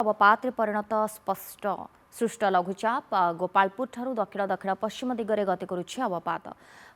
अवपात परिणत स्पष्ट सृष्ट लघुचाप गोपालपुर ठारू दक्षिण दक्षिण पश्चिम दिगरे गति करुछि अवपात।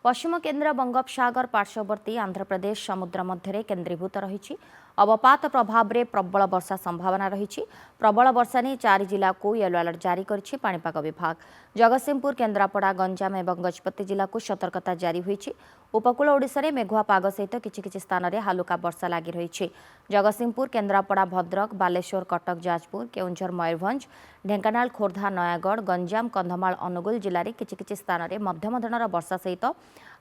पश्चिम केन्द्र बंगोपसागर पार्श्ववर्ती आंध्र प्रदेश समुद्र मध्य केन्द्रीभूत रही। अवपात प्रभाव में प्रबल वर्षा संभावना रही। प्रबल वर्षा नहीं 4 जिला को येलो अलर्ट जारी करिछि पाणीपाग विभाग। जगतसिंहपुर केन्द्रापड़ा गंजाम और गजपति जिला को सतर्कता जारी होइछि। उपकूल ओडिशा रे मेघुआ पाग सहित किछि स्थान में हालुका वर्षा लगी रही। जगतसिंहपुर केन्द्रापड़ा भद्रक बालेश्वर कटक जाजपुर केउंझर मयूरभंज ढेंकानाल खोर्धा नयागढ़ गंजाम कंधमाल अनुगुल जिले में किछि स्थान में मध्यम धरणर वर्षा सहित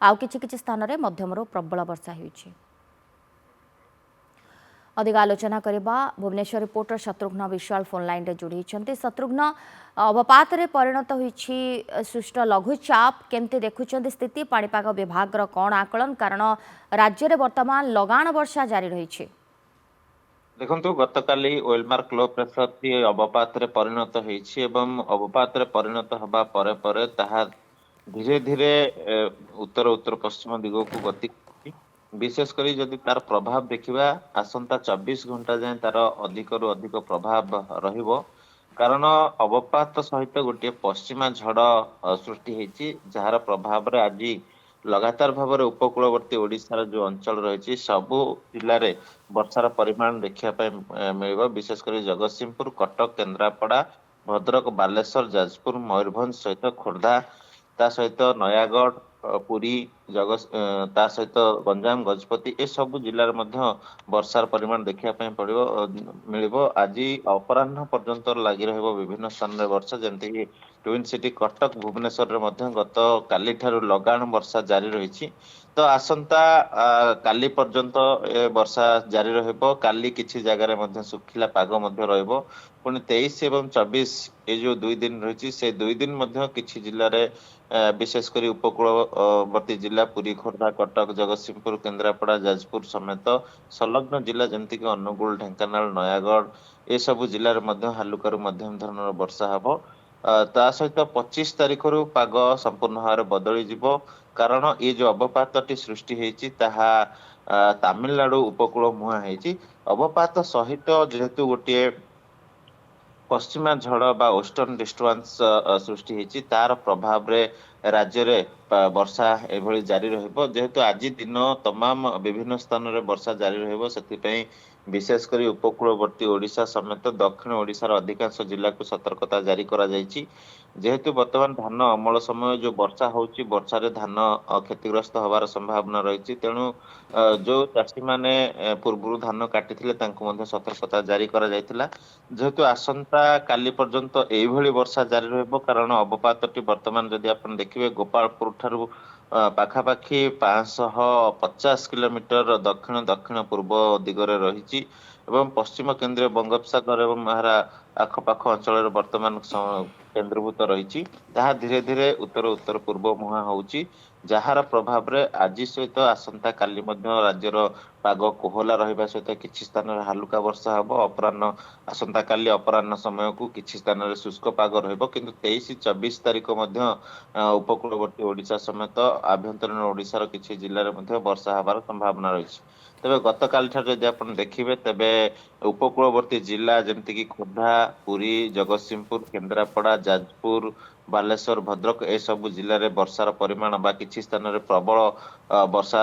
आउ किछि स्थान में मध्यमरू प्रबल वर्षा होइछि। अधिक आलोचना करबा Bhubaneswar reporter Shatrughan Biswal phone line रे जोड़ी छथि। शत्रुघ्न, अवपात रे परिणत होइछि सृष्ट लघुचाप केमते देखुछन्ति स्थिति पाणीपाग विभाग रो कोन आकलन कारण राज्य रे वर्तमान लगान वर्षा जारी रहिछि। देखंतु गतकाली वेलमार्क लो प्रेशर टी अवपात रे परिणत होइछि एवं अवपात रे परिणत हबा परे परे ताहा धीरे धीरे उत्तर उत्तर पश्चिम दिगो को गति विशेषकर जदि तार प्रभाव देखा आसंता 24 घंटा जाए तार अधिक रु अधिक प्रभाव रहिबो कारण अवपात सहित गोटे पश्चिमा झड़ सृष्टि होती जार प्रभाव रे आज लगातार भाव में उपकूलवर्ती ओडिशार जो अंचल रही सबु जिले में वर्षार परिमाण देखा मिल विशेषकर जगतसिंहपुर कटक केन्द्रापड़ा भद्रक बालेश्वर जाजपुर मयूरभंज सहित खोर्धा ता सहित नयागढ़ पुरी ता सहित गंजाम गजपति ए सब जिले में वर्षार परिमाण देखा मिल आज अपराह पर्यंत लगी विभिन्न स्थान में वर्षा जमती ट्विन सिटी कटक भुवनेश्वर गत काली ठारू लगान वर्षा जारी रही। तो आसंता काली पर्यंत वर्षा जारी रहिबो। काली किछि जगह में सुखिला पाग पुणी 23 एवं 24 ये जो 2 दिन रही से 2 दिन किछि जिले में विशेषकर उपकूलवर्ती जिला पुरी खोर्धा कटक जगतसिंहपुर केन्द्रापड़ा जाजपुर समेत संलग्न जिला जमती अनुगुल ढेंकानाल नयागढ़ ये सब जिले में हालुकार मध्यम धरणर वर्षा हम ता सहित 25 तारीख रु पाग संपूर्ण भाव बदली जीवो कारण ये जो अवपात सृष्टि होती तामिलनाडु उपकूल मुहां होती अवपात सहित जेहेतु गोटे पश्चिमा झड़ बा वेस्टर्न डिस्टर्बांस सृष्टि होती तार प्रभाव रे राज्य रे वर्षा एभली जारी रहिबो जेहेतु आज दिन तमाम विभिन्न स्थान रे वर्षा जारी रहिबो सेतिपई विशेषकर उपकूलवर्ती ओडिशा समेत दक्षिण ओडिशार अधिकांश जिला को सतर्कता जारी करा जायछि जेहेतु वर्तमान धान अमल समय जो वर्षा होची वर्षा रे धान क्षतिग्रस्त होबार संभावना रही तेणु जो चाषी माने पूर्व धान काटिथिले तांको मध्ये सतर्कता जारी करा जायतिला जेहेतु आसंता काली पर्यंत एभली वर्षा जारी रहबो कारण अवपातटी वर्तमान जदि आपण देखिबे गोपालपुर ठारू पाखापाखि 550 किलोमीटर दक्षिण दक्षिण पूर्व दिगरे रही एवं पश्चिम केन्द्रीय बंगोपसागर एवं महारा आखपाख अंचल वर्तमान केन्द्रीभूत रही जहाँ धीरे धीरे उत्तर उत्तर पूर्व मुहां होची जार प्रभाव रे आज सहित आसंता काली राज्यर पाग कोहला रहिबा सहित किछि स्थान रे हालुका वर्षा हबो अपराह्न आसंता काली अपराह्न समय को किछि स्थान रे शुष्क पाग रहिबो किंतु 23-24 तारीख उपकूलवर्ती ओडिशा समेत आभ्यंतरीण ओडिशार किछि जिल्ला रे वर्षा हबार संभावना रही। तेबे गतकाल जदि आपण देखिबे तेबे उपकूलवर्ती जिला जमती कि खोर्धा पुरी जगतसिंहपुर केन्द्रापड़ा जाजपुर बालेश्वर भद्रक ए सब जिले में वर्षार परिमाण बा किछि स्थान में प्रबल वर्षा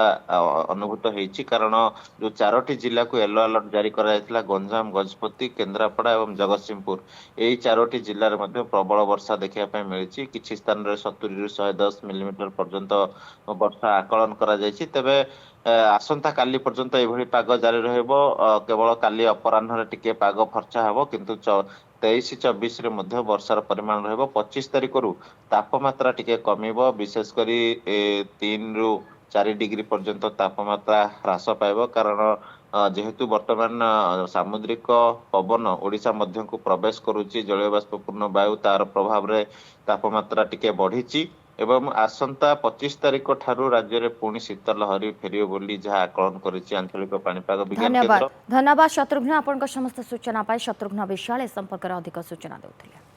अनुभूत होती कारण जो 4टी जिला को येलो अलर्ट जारी करा गंजाम गजपति केन्द्रापड़ा एवं जगतसिंहपुर यही 4टी जिले में प्रबल वर्षा देखा मिली किछि स्थान में 70 ରୁ 110 मिलीमीटर पर्यंत वर्षा आकलन करा जायछि। तेबे आसंता काली पर्यंत एभली पाग जारी रहइबो केवल काली अपराह्न टिके पाग फर्चा हबो किंतु 23-24 रे मध्य वर्षार परिमाण रहइबो। 25 तारीख रु तापमात्रा टिके कमिबो विशेषकर 3 ରୁ 4 डिग्री पर्यंत तापमात्रा ह्रास पाइबो कारण जेहेतु वर्तमान सामुद्रिक पवन ओडिशा मध्य को प्रवेश करुच्ची जलीय बाष्पूर्ण वायु तार प्रभाव रे तापमात्रा टिके बढ़ी एवं आसंता 25 तारीख ठारू राज्य में पुणी शीत लहरी फेरियो बोली जहाँ आकलन करिछि आंचलिक पाणीपाग विज्ञान केन्द्र। धन्यवाद शत्रुघ्न आपन समस्त सूचना पाई शत्रुघ्न विशाल ए संपर्क अधिक सूचना देउथिले।